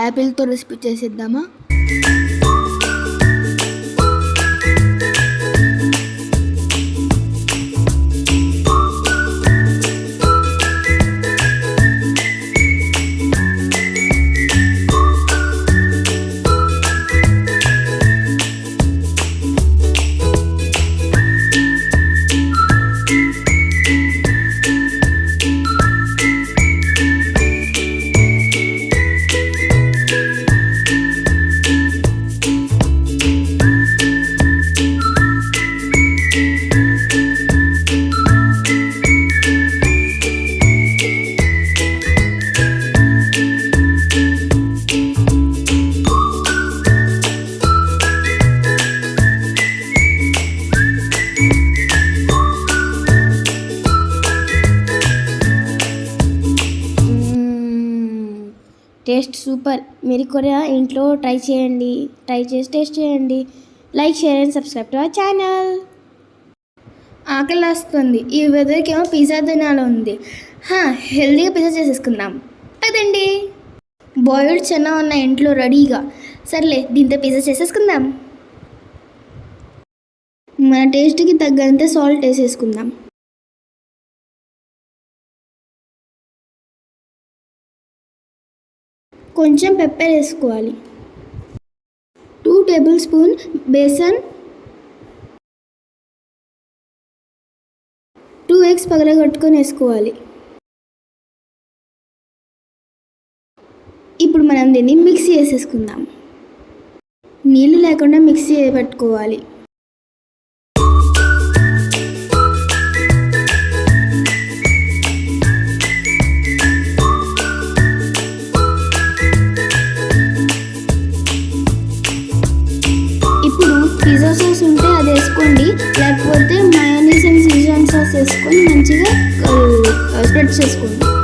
యాపిల్తో recipe చేసేద్దామా? Taste super. మీరు కూడా ఇంట్లో ట్రై చేయండి. ట్రై చేసి టేస్ట్ చేయండి. Like, share and subscribe to our channel. ఆకలి వస్తుంది. ఈ వెదర్కి ఏమో పిజ్జా తినాలి ఉంది. హెల్దీగా పిజ్జా చేసేసుకుందాం అదండి. బాయిల్డ్ చెన్నా ఉన్న ఇంట్లో రెడీగా. సర్లే, దీంతో పిజ్జా చేసేసుకుందాం. మన టేస్ట్కి తగ్గంత సాల్ట్ వేసేసుకుందాం. కొంచెం పెప్పర్ వేసుకోవాలి. 2 టేబుల్ స్పూన్ బేసన్, 2 ఎగ్స్ పగలగొట్టుకొని వేసుకోవాలి. ఇప్పుడు మనం దీన్ని మిక్సీ వేసేసుకుందాం. నీళ్ళు లేకుండా మిక్సీ పట్టుకోవాలి. పిజ్జా సాస్ ఉంటే అది వేసుకోండి, లేకపోతే మయోనీస్ అండ్ సిజాన్ సాస్ వేసుకొని మంచిగా స్ప్రెడ్ చేసుకోండి.